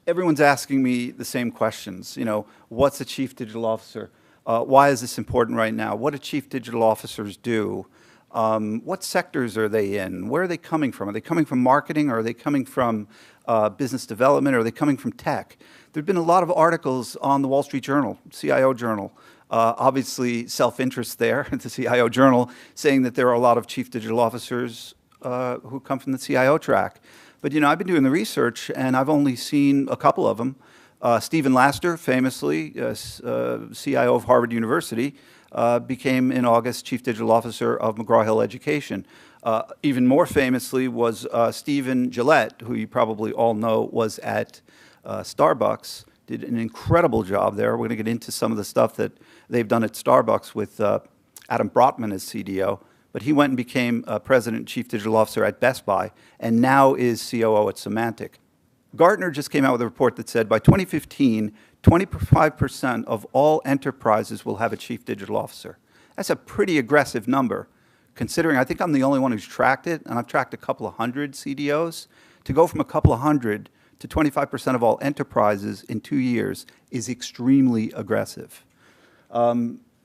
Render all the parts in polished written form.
everyone's asking me the same questions. You know, what's a chief digital officer? Why is this important right now? What do chief digital officers do? What sectors are they in? Where are they coming from? Are they coming from marketing, or are they coming from business development, or are they coming from tech? There have been a lot of articles on the Wall Street Journal, CIO Journal, obviously self-interest there, the CIO Journal, saying that there are a lot of chief digital officers who come from the CIO track. But, you know, I've been doing the research, and I've only seen a couple of them. Stephen Laster, famously, CIO of Harvard University, became in August Chief Digital Officer of McGraw-Hill Education. Even more famously was Stephen Gillette, who you probably all know was at Starbucks, did an incredible job there. We're going to get into some of the stuff that they've done at Starbucks with Adam Brotman as CDO. But he went and became President and Chief Digital Officer at Best Buy, and now is COO at Symantec. Gartner just came out with a report that said by 2015, 25% of all enterprises will have a chief digital officer. That's a pretty aggressive number, considering I think I'm the only one who's tracked it, and I've tracked a couple of hundred CDOs. To go from a couple of hundred to 25% of all enterprises in 2 years is extremely aggressive.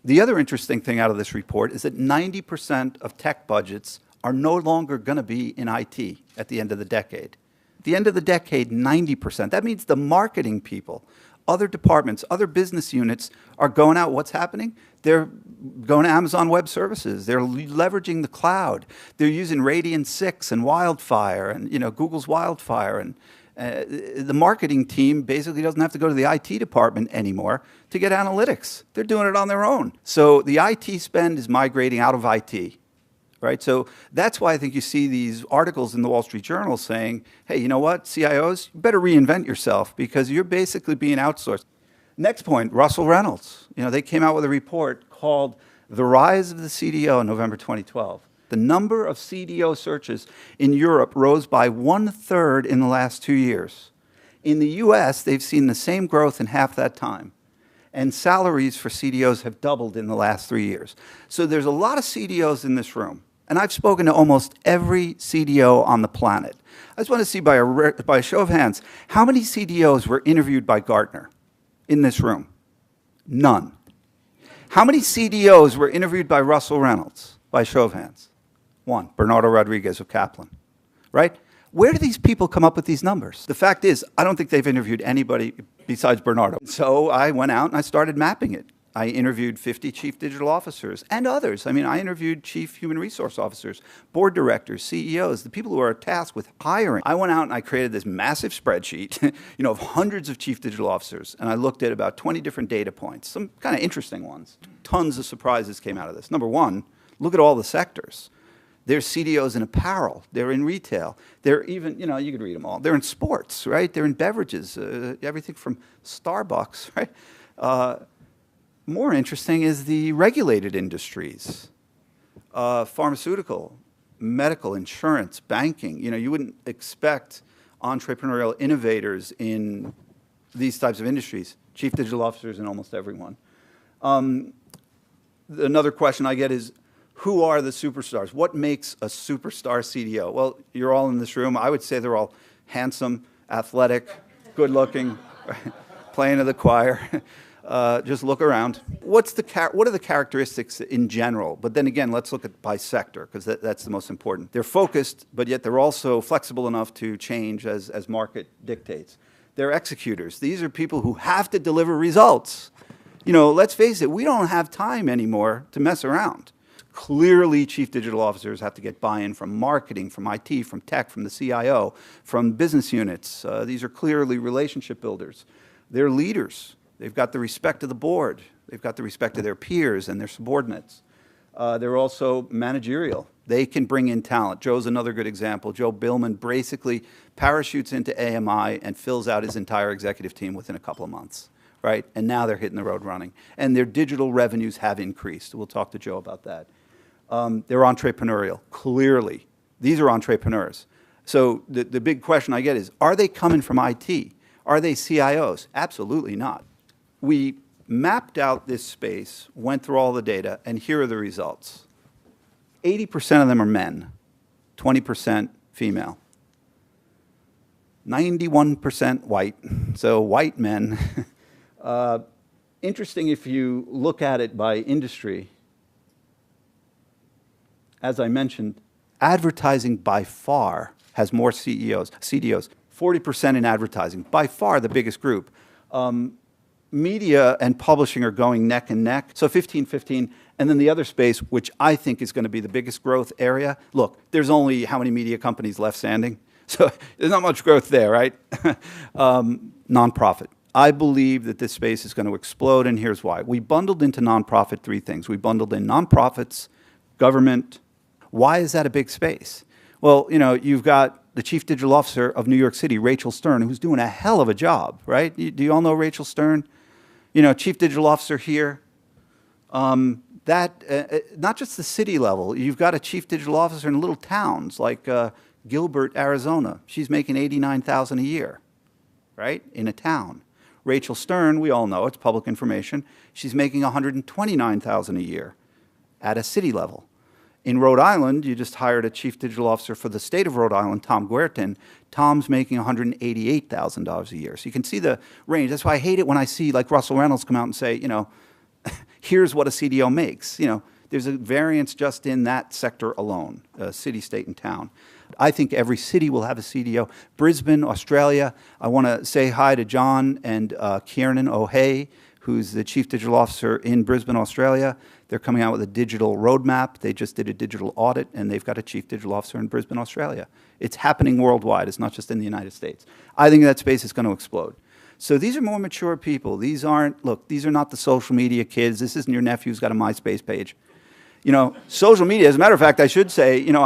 The other interesting thing out of this report is that 90% of tech budgets are no longer going to be in IT at the end of the decade. At the end of the decade, 90%. That means the marketing people, other departments, other business units are going out. What's happening? They're going to Amazon Web Services. They're leveraging the cloud. They're using Radian 6 and Wildfire and, you know, Google's Wildfire. And the marketing team basically doesn't have to go to the IT department anymore to get analytics. They're doing it on their own. So the IT spend is migrating out of IT, right? So that's why I think you see these articles in the Wall Street Journal saying, hey, you know what, CIOs, you better reinvent yourself because you're basically being outsourced. Next point, Russell Reynolds. You know, they came out with a report called The Rise of the CDO in November 2012. The number of CDO searches in Europe rose by 1/3 in the last 2 years. In the US, they've seen the same growth in half that time. And salaries for CDOs have doubled in the last 3 years. So there's a lot of CDOs in this room. And I've spoken to almost every CDO on the planet. I just want to see by a show of hands, how many CDOs were interviewed by Gartner in this room? None. How many CDOs were interviewed by Russell Reynolds? By show of hands. One, Bernardo Rodriguez of Kaplan, right? Where do these people come up with these numbers? The fact is, I don't think they've interviewed anybody besides Bernardo. So I went out and I started mapping it. I interviewed 50 chief digital officers and others. I mean, I interviewed chief human resource officers, board directors, CEOs, the people who are tasked with hiring. I went out and I created this massive spreadsheet, you know, of hundreds of chief digital officers, and I looked at about 20 different data points, some kind of interesting ones. Tons of surprises came out of this. Number one, look at all the sectors. There's CDOs in apparel. They're in retail. They're even, you know, you could read them all. They're in sports, right? They're in beverages, everything from Starbucks, right? More interesting is the regulated industries, pharmaceutical, medical, insurance, banking. You know, you wouldn't expect entrepreneurial innovators in these types of industries. Chief digital officers in almost everyone. Another question I get is, who are the superstars? What makes a superstar CDO? Well, you're all in this room. I would say they're all handsome, athletic, good-looking, playing to the choir. Just look around. What are the characteristics in general? But then again, let's look at by sector, because that's the most important. They're focused, but yet they're also flexible enough to change as market dictates. They're executors. These are people who have to deliver results. You know, let's face it, we don't have time anymore to mess around. Clearly, chief digital officers have to get buy-in from marketing, from IT, from tech, from the CIO, from business units. These are clearly relationship builders. They're leaders. They've got the respect of the board. They've got the respect of their peers and their subordinates. They're also managerial. They can bring in talent. Joe's another good example. Joe Billman basically parachutes into AMI and fills out his entire executive team within a couple of months, right? And now they're hitting the road running. And their digital revenues have increased. We'll talk to Joe about that. They're entrepreneurial, clearly. These are entrepreneurs. So the big question I get is, are they coming from IT? Are they CIOs? Absolutely not. We mapped out this space, went through all the data, and here are the results. 80% of them are men, 20% female. 91% white, so white men. Interesting if you look at it by industry. As I mentioned, advertising by far has more CDOs, 40% in advertising, by far the biggest group. Media and publishing are going neck and neck, so 15-15. And then the other space, which I think is going to be the biggest growth area, look, there's only how many media companies left standing? So there's not much growth there, right? Nonprofit. I believe that this space is going to explode, and here's why. We bundled into nonprofit three things. We bundled in nonprofits, government. Why is that a big space? Well, you know, you've got the Chief Digital Officer of New York City, Rachel Stern, who's doing a hell of a job, right? Do you all know Rachel Stern? You know, Chief Digital Officer here. Not just the city level. You've got a Chief Digital Officer in little towns like Gilbert, Arizona. She's making $89,000 a year, right, in a town. Rachel Stern, we all know, it's public information. She's making $129,000 a year at a city level. In Rhode Island, you just hired a Chief Digital Officer for the state of Rhode Island, Tom Guertin. Tom's making $188,000 a year. So you can see the range. That's why I hate it when I see like Russell Reynolds come out and say, you know, here's what a CDO makes. You know, there's a variance just in that sector alone, city, state, and town. I think every city will have a CDO. Brisbane, Australia, I want to say hi to John and Kieran O'Hay, who's the Chief Digital Officer in Brisbane, Australia. They're coming out with a digital roadmap. They just did a digital audit, and they've got a Chief Digital Officer in Brisbane, Australia. It's happening worldwide. It's not just in the United States. I think that space is going to explode. So these are more mature people. These aren't, look, these are not the social media kids. This isn't your nephew who's got a MySpace page. You know, social media, as a matter of fact, I should say, you know,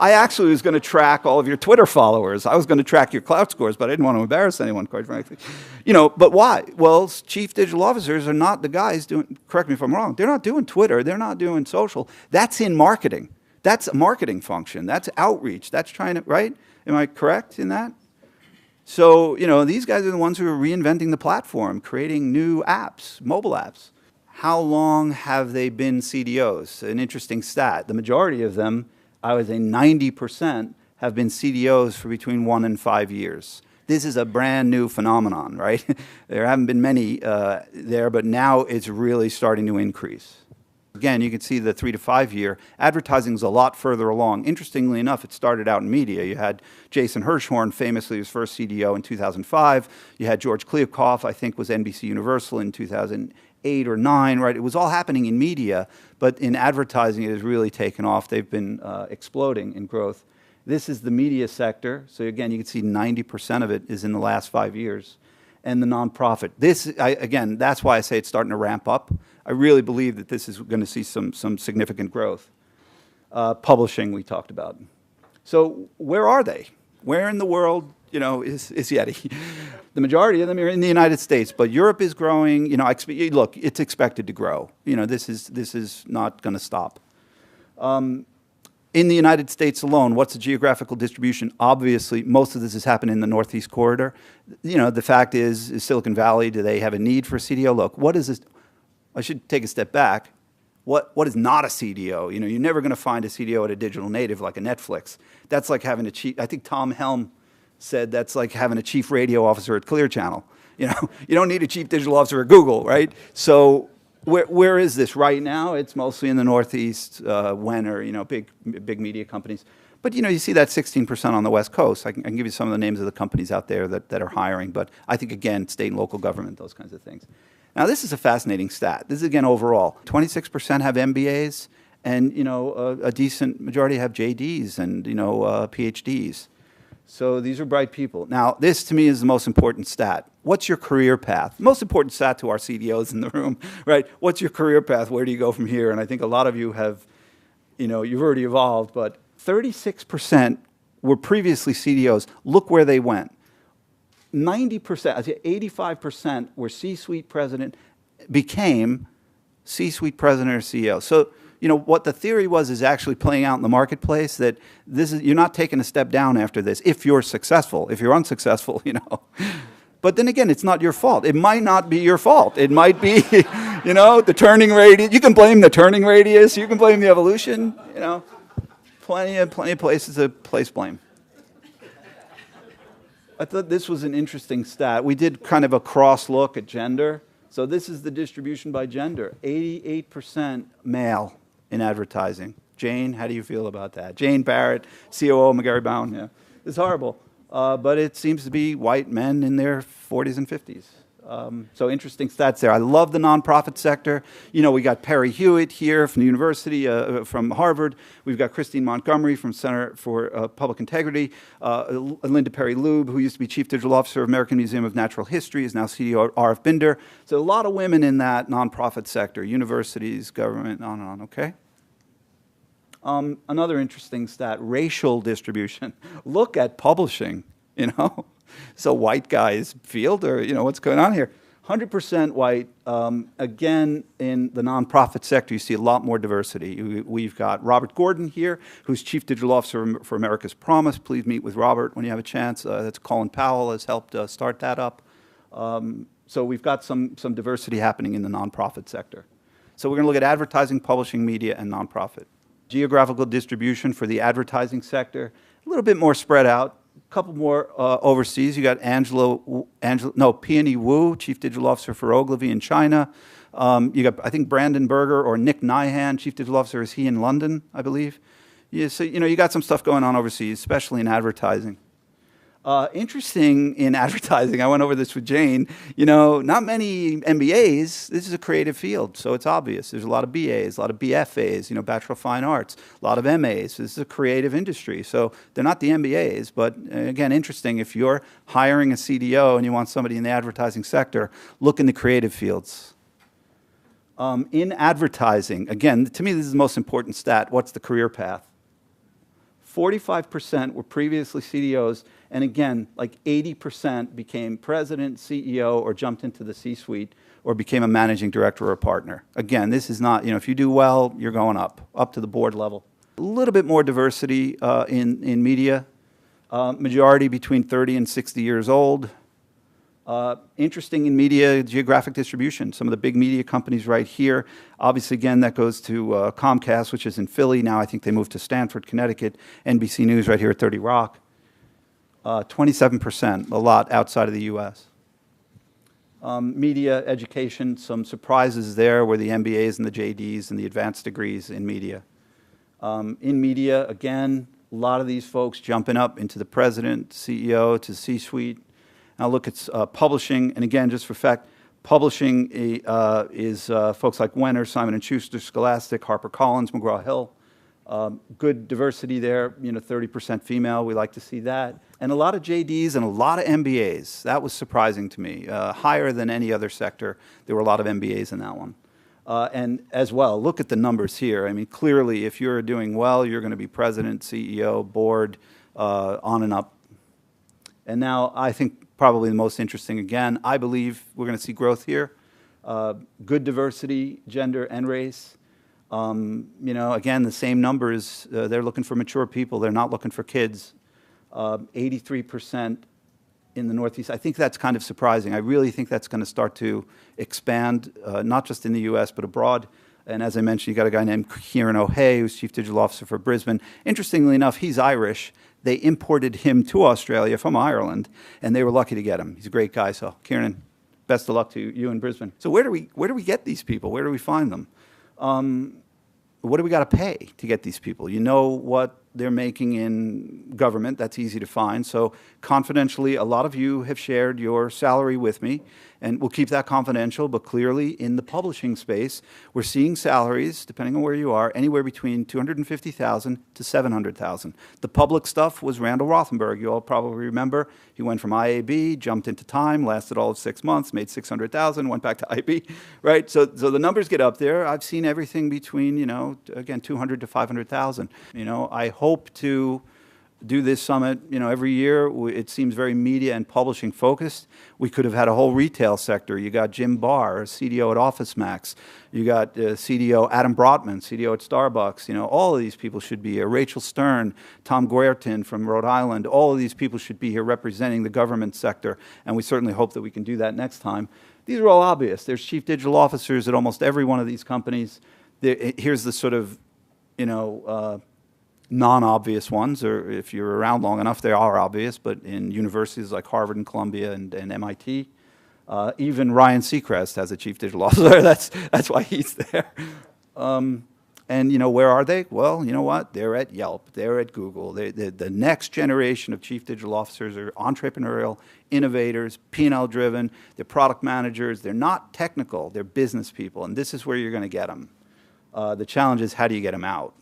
I actually was going to track all of your Twitter followers. I was going to track your clout scores, but I didn't want to embarrass anyone, quite frankly. You know, but why? Well, Chief Digital Officers are not the guys doing, correct me if I'm wrong, they're not doing Twitter, they're not doing social. That's in marketing. That's a marketing function. That's outreach. That's trying to, right? Am I correct in that? So, you know, these guys are the ones who are reinventing the platform, creating new apps, mobile apps. How long have they been CDOs? An interesting stat. The majority of them, I would say 90%, have been CDOs for between 1 and 5 years. This is a brand new phenomenon, right? There haven't been many there, but now it's really starting to increase. Again, you can see the 3 to 5 year. Advertising is a lot further along. Interestingly enough, it started out in media. You had Jason Hirschhorn, famously his first CDO in 2005. You had George Kliavkoff, I think was NBC Universal in 2008 or 9, right? It was all happening in media, but in advertising it has really taken off. They've been exploding in growth. This is the media sector. So again, you can see 90% of it is in the last 5 years. And the nonprofit. This, again, that's why I say it's starting to ramp up. I really believe that this is going to see some significant growth. Publishing, we talked about. So where are they? Where in the world, you know, is Yeti? The majority of them are in the United States, but Europe is growing. You know, look, it's expected to grow. You know, this is not going to stop. In the United States alone, what's the geographical distribution? Obviously, most of this has happened in the Northeast Corridor. You know, the fact is Silicon Valley, do they have a need for a CDO? Look, what is this? I should take a step back. What is not a CDO? You know, you're never going to find a CDO at a digital native like a Netflix. That's like having a chief, I think Tom Helm said that's like having a chief radio officer at Clear Channel. You know, you don't need a chief digital officer at Google, right? So where is this right now? It's mostly in the Northeast, Wenner, you know, big media companies. But, you know, you see that 16% on the West Coast. I can give you some of the names of the companies out there that are hiring. But I think, again, state and local government, those kinds of things. Now, this is a fascinating stat. This is, again, overall. 26% have MBAs, and, you know, a decent majority have JDs and, you know, PhDs. So these are bright people. Now, this, to me, is the most important stat. What's your career path? Most important stat to our CDOs in the room, right? What's your career path? Where do you go from here? And I think a lot of you have, you know, you've already evolved, but 36% were previously CDOs. Look where they went. 90%, I say 85% were C-suite president, became C-suite president or CEO. So, you know, what the theory was is actually playing out in the marketplace, that this is, you're not taking a step down after this if you're successful. If you're unsuccessful, you know. But then again, it's not your fault. It might not be your fault. It might be, you know, the turning radius. You can blame the turning radius. You can blame the evolution, you know. Plenty of places to place blame. I thought this was an interesting stat. We did kind of a cross look at gender. So this is the distribution by gender. 88% male in advertising. Jane, how do you feel about that? Jane Barrett, COO, McGarry Bowen. Yeah, it's horrible. But it seems to be white men in their 40s and 50s. So interesting stats there. I love the nonprofit sector. You know, we got Perry Hewitt here from the university, from Harvard. We've got Christine Montgomery from Center for Public Integrity. Linda Perry-Lube, who used to be Chief Digital Officer of American Museum of Natural History, is now CEO at RF Binder. So a lot of women in that nonprofit sector, universities, government, on and on, okay? Another interesting stat, racial distribution. Look at publishing, you know? So white guys field, or, you know, what's going on here? 100% white. Again, in the nonprofit sector, you see a lot more diversity. We've got Robert Gordon here, who's Chief Digital Officer for America's Promise. Please meet with Robert when you have a chance. That's Colin Powell has helped start that up. So we've got some diversity happening in the nonprofit sector. So we're going to look at advertising, publishing, media, and nonprofit. Geographical distribution for the advertising sector, a little bit more spread out. A couple more overseas. You got Peony Wu, Chief Digital Officer for Ogilvy in China. You got, I think, Brandon Berger or Nick Nyhan, Chief Digital Officer. Is he in London, I believe? Yeah, so, you know, you got some stuff going on overseas, especially in advertising. Interesting in advertising, I went over this with Jane, you know, not many MBAs. This is a creative field, so it's obvious. There's a lot of BAs, a lot of BFAs, you know, Bachelor of Fine Arts, a lot of MAs. This is a creative industry, so they're not the MBAs, but again, interesting. If you're hiring a CDO and you want somebody in the advertising sector, look in the creative fields. In advertising, again, to me, this is the most important stat. What's the career path? 45% were previously CDOs, and again, like 80% became president, CEO, or jumped into the C-suite, or became a managing director or a partner. Again, this is not, you know, if you do well, you're going up to the board level. A little bit more diversity in media, majority between 30 and 60 years old. Interesting in media geographic distribution. Some of the big media companies right here. Obviously, again, that goes to Comcast, which is in Philly. Now I think they moved to Stamford, Connecticut. NBC News right here at 30 Rock. 27%, a lot outside of the U.S. Media education, some surprises there were the MBAs and the JDs and the advanced degrees in media. In media, again, a lot of these folks jumping up into the president, CEO, to C-suite. Now look at publishing, and again, just for fact, publishing is folks like Wenner, Simon & Schuster, Scholastic, HarperCollins, McGraw-Hill. Good diversity there, you know, 30% female, we like to see that. And a lot of JDs and a lot of MBAs. That was surprising to me. Higher than any other sector, there were a lot of MBAs in that one. And as well, look at the numbers here. I mean, clearly, if you're doing well, you're going to be president, CEO, board, on and up. And now, I think probably the most interesting, again, I believe we're going to see growth here. Good diversity, gender and race. You know, again, the same numbers. They're looking for mature people. They're not looking for kids. 83% in the Northeast. I think that's kind of surprising. I really think that's going to start to expand, not just in the U.S., but abroad. And as I mentioned, you got a guy named Kieran O'Hay, who's Chief Digital Officer for Brisbane. Interestingly enough, he's Irish. They imported him to Australia from Ireland, and they were lucky to get him. He's a great guy. So, Kieran, best of luck to you in Brisbane. So where do we get these people? Where do we find them? What do we got to pay to get these people? You know what they're making in government. That's easy to find. So confidentially, a lot of you have shared your salary with me, and we'll keep that confidential, but clearly in the publishing space, we're seeing salaries, depending on where you are, anywhere between $250,000 to $700,000. The public stuff was Randall Rothenberg. You all probably remember. He went from IAB, jumped into Time, lasted all of 6 months, made $600,000, went back to IB, right? So the numbers get up there. I've seen everything between, you know, again, $200,000 to $500,000. You know, I hope to do this summit, you know, every year. It seems very media and publishing focused. We could have had a whole retail sector. You got Jim Barr, CDO at OfficeMax. You got CDO Adam Brotman, CDO at Starbucks. You know, all of these people should be here. Rachel Stern, Tom Guertin from Rhode Island. All of these people should be here representing the government sector, and we certainly hope that we can do that next time. These are all obvious. There's chief digital officers at almost every one of these companies. Here's the sort of, you know, non-obvious ones, or if you're around long enough, they are obvious, but in universities like Harvard and Columbia and MIT, even Ryan Seacrest has a chief digital officer. That's why he's there. And where are they? Well, you know what? They're at Yelp. They're at Google. The next generation of chief digital officers are entrepreneurial, innovators, P&L driven. They're product managers. They're not technical. They're business people, and this is where you're going to get them. The challenge is, how do you get them out?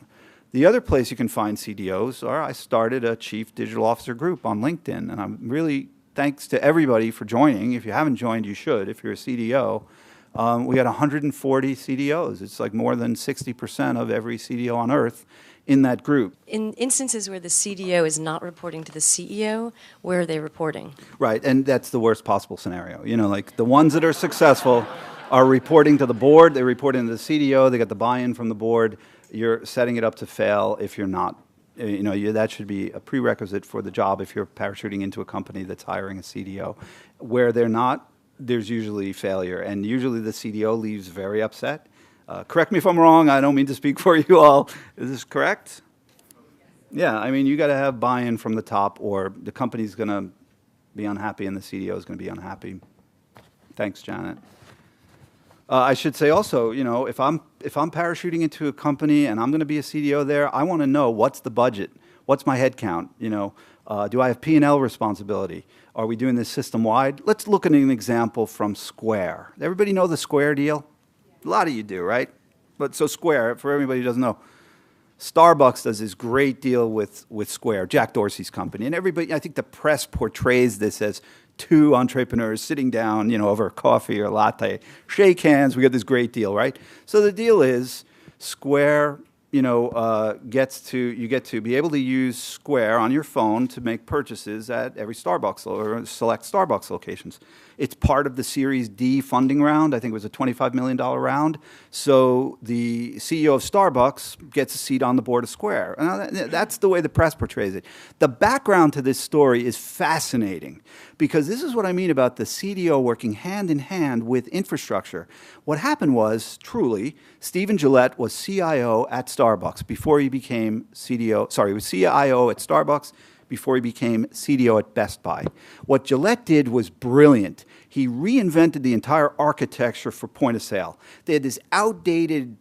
The other place you can find CDOs are, I started a Chief Digital Officer group on LinkedIn, and I'm really, thanks to everybody for joining. If you haven't joined, you should, if you're a CDO. We got 140 CDOs. It's like more than 60% of every CDO on earth in that group. In instances where the CDO is not reporting to the CEO, where are they reporting? Right, and that's the worst possible scenario. Like the ones that are successful are reporting to the board, they report into the CDO, they get the buy-in from the board. You're setting it up to fail if you're not. That should be a prerequisite for the job if you're parachuting into a company that's hiring a CDO. Where they're not, there's usually failure, and usually the CDO leaves very upset. Correct me if I'm wrong, I don't mean to speak for you all. Is this correct? Yeah, you got to have buy-in from the top, or the company's going to be unhappy and the CDO is going to be unhappy. Thanks, Janet. I should say also, if I'm parachuting into a company and I'm going to be a CDO there, I want to know, what's the budget, what's my head count, do I have P&L responsibility, are we doing this system-wide? Let's look at an example from Square. Everybody know the Square deal? A lot of you do, right? But so Square, for everybody who doesn't know, Starbucks does this great deal with Square, Jack Dorsey's company, and everybody, I think the press portrays this as two entrepreneurs sitting down, over a coffee or a latte, shake hands, we got this great deal, right? So the deal is, Square, you get to be able to use Square on your phone to make purchases at every Starbucks or select Starbucks locations. It's part of the Series D funding round. I think it was a $25 million round. So the CEO of Starbucks gets a seat on the board of Square. And that's the way the press portrays it. The background to this story is fascinating, because this is what I mean about the CDO working hand in hand with infrastructure. What happened was, truly, Stephen Gillette was CIO at Starbucks before he became CDO. Sorry, he was CIO at Starbucks before he became CDO at Best Buy. What Gillette did was brilliant. He reinvented the entire architecture for point of sale. They had this outdated,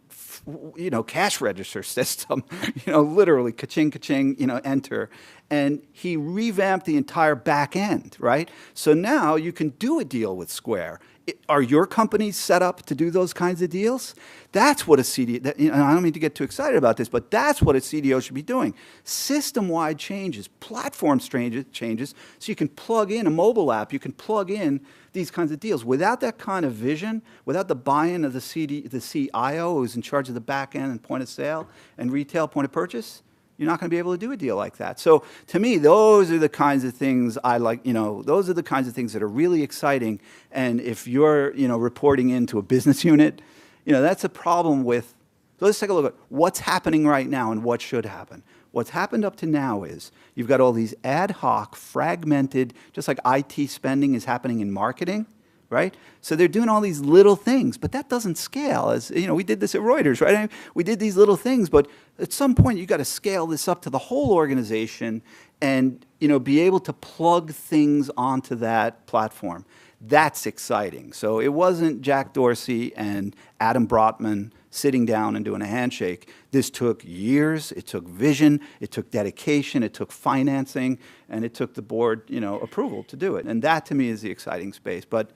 cash register system, literally ka-ching, ka-ching, enter. And he revamped the entire back end, right? So now you can do a deal with Square. Are your companies set up to do those kinds of deals? That's what a CDO, and I don't mean to get too excited about this, but that's what a CDO should be doing. System-wide changes, platform changes, so you can plug in a mobile app, you can plug in these kinds of deals. Without that kind of vision, without the buy-in of the CIO who's in charge of the back end and point of sale and retail point of purchase, you're not going to be able to do a deal like that. So to me, those are the kinds of things I like, those are the kinds of things that are really exciting. And if you're, reporting into a business unit, that's a problem with, so let's take a look at what's happening right now and what should happen. What's happened up to now is you've got all these ad hoc, fragmented, just like IT spending is happening in marketing, right? So they're doing all these little things, but that doesn't scale. As we did this at Reuters, right? We did these little things, but at some point you got to scale this up to the whole organization and be able to plug things onto that platform. That's exciting. So it wasn't Jack Dorsey and Adam Brotman sitting down and doing a handshake. This took years, it took vision, it took dedication, it took financing, and it took the board, approval to do it. And that to me is the exciting space. But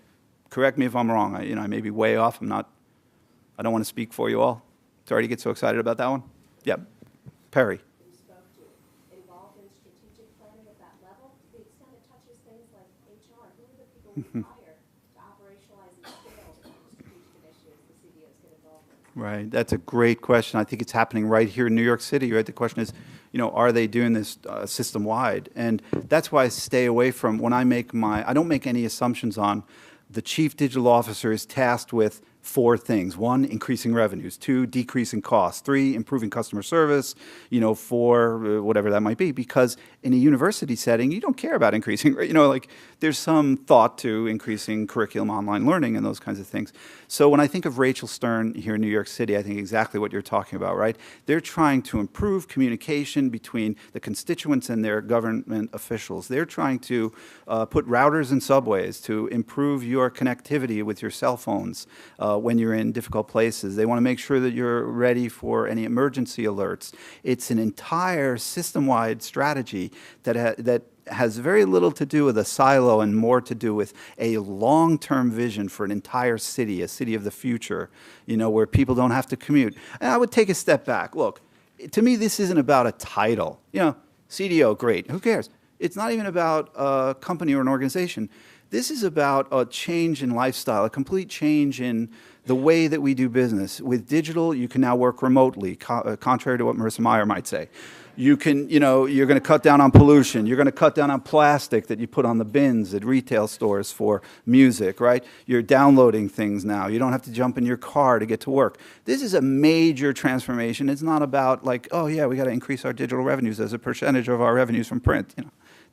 correct me if I'm wrong. I may be way off. I don't want to speak for you all. Sorry to get so excited about that one. Yep. Perry. You spoke to involved in strategic planning at that level, to the extent it touches things like HR. Who are the people you hire to operationalize and scale the strategic initiatives the CDOs get involved in? Right. That's a great question. I think it's happening right here in New York City, right? The question is, are they doing this system-wide? And that's why I stay away from, when I don't make any assumptions on the chief digital officer is tasked with four things. One, increasing revenues. Two, decreasing costs. Three, improving customer service. Four, whatever that might be. Because in a university setting, you don't care about increasing, like there's some thought to increasing curriculum, online learning, and those kinds of things. So when I think of Rachel Stern here in New York City, I think exactly what you're talking about, right? They're trying to improve communication between the constituents and their government officials. They're trying to put routers in subways to improve your connectivity with your cell phones when you're in difficult places. They want to make sure that you're ready for any emergency alerts. It's an entire system-wide strategy that has very little to do with a silo and more to do with a long-term vision for an entire city, a city of the future, where people don't have to commute. And I would take a step back. Look, to me, this isn't about a title. CDO, great. Who cares? It's not even about a company or an organization. This is about a change in lifestyle, a complete change in the way that we do business. With digital, you can now work remotely, contrary to what Marissa Mayer might say. You can, you're going to cut down on pollution. You're going to cut down on plastic that you put on the bins at retail stores for music, right? You're downloading things now. You don't have to jump in your car to get to work. This is a major transformation. It's not about like, oh yeah, we got to increase our digital revenues as a percentage of our revenues from print.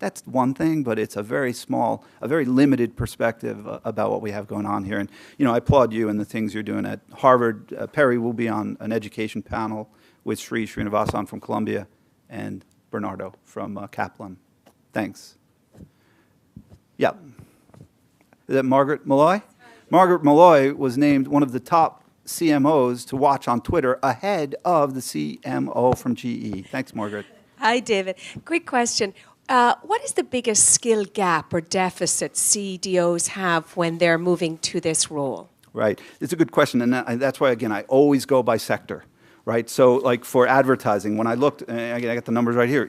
That's one thing, but it's a very small, a very limited perspective about what we have going on here. And, I applaud you and the things you're doing at Harvard. Perry will be on an education panel with Sri Srinivasan from Columbia and Bernardo from Kaplan. Thanks. Yeah. Is that Margaret Malloy? Margaret Malloy was named one of the top CMOs to watch on Twitter ahead of the CMO from GE. Thanks, Margaret. Hi, David. Quick question. What is the biggest skill gap or deficit CDOs have when they're moving to this role? Right. It's a good question, and that's why, again, I always go by sector, right? So, like for advertising, when I looked, I got the numbers right here,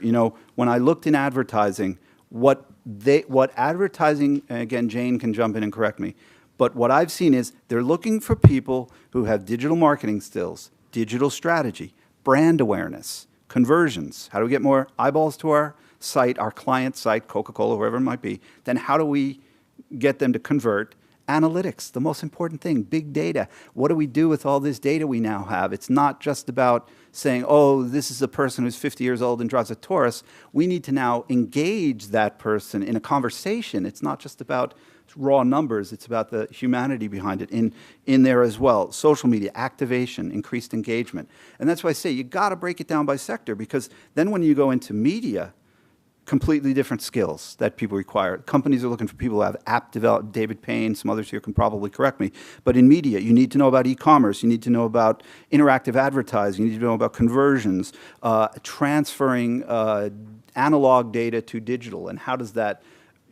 when I looked in advertising, what advertising, and again, Jane can jump in and correct me, but what I've seen is they're looking for people who have digital marketing skills, digital strategy, brand awareness, conversions. How do we get more eyeballs to our site, our client site, Coca-Cola, whoever it might be? Then how do we get them to convert? Analytics, the most important thing, big data. What do we do with all this data we now have? It's not just about saying, oh, this is a person who's 50 years old and drives a Taurus. We need to now engage that person in a conversation. It's not just about raw numbers. It's about the humanity behind it in there as well. Social media, activation, increased engagement. And that's why I say you got to break it down by sector, because then when you go into media, completely different skills that people require. Companies are looking for people who have app development. David Payne, some others here can probably correct me. But in media, you need to know about e-commerce. You need to know about interactive advertising. You need to know about conversions, transferring analog data to digital, and how does that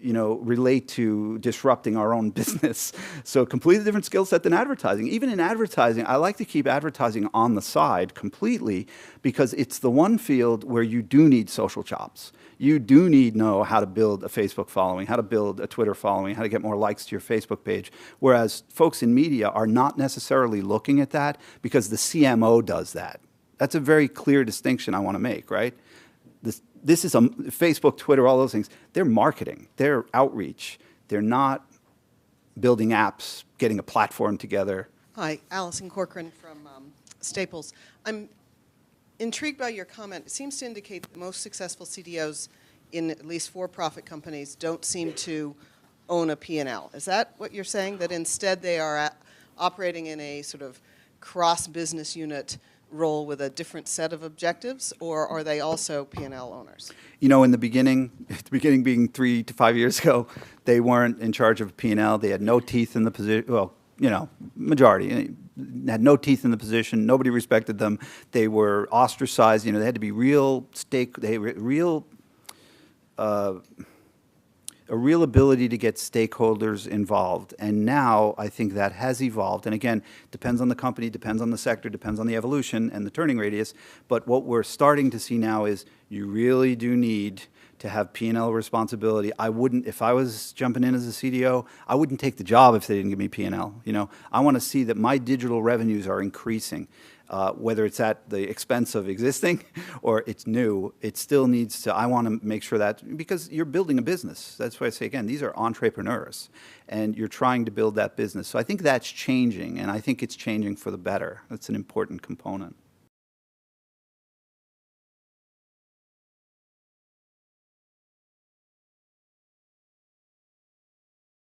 relate to disrupting our own business. So completely different skill set than advertising. Even in advertising, I like to keep advertising on the side completely, because it's the one field where you do need social chops. You do need to know how to build a Facebook following, how to build a Twitter following, how to get more likes to your Facebook page. Whereas folks in media are not necessarily looking at that, because the CMO does that. That's a very clear distinction I want to make, right? This is Facebook, Twitter, all those things. They're marketing. They're outreach. They're not building apps, getting a platform together. Hi, Allison Corcoran from Staples. I'm intrigued by your comment. It seems to indicate that most successful CDOs in at least for-profit companies don't seem to own a P&L. Is that what you're saying, that instead they are operating in a sort of cross-business unit role with a different set of objectives, or are they also P&L owners? In the beginning being 3 to 5 years ago, they weren't in charge of P&L. They had no teeth in the position. Well, majority had no teeth in the position. Nobody respected them. They were ostracized. They had to be a real ability to get stakeholders involved. And now I think that has evolved. And again, depends on the company, depends on the sector, depends on the evolution and the turning radius. But what we're starting to see now is you really do need to have P&L responsibility. I wouldn't, if I was jumping in as a CDO, I wouldn't take the job if they didn't give me P&L. I want to see that my digital revenues are increasing. whether it's at the expense of existing or it's new, it still needs to, I want to make sure that, because you're building a business. That's why I say, again, these are entrepreneurs, and you're trying to build that business. So I think that's changing, and I think it's changing for the better. That's an important component.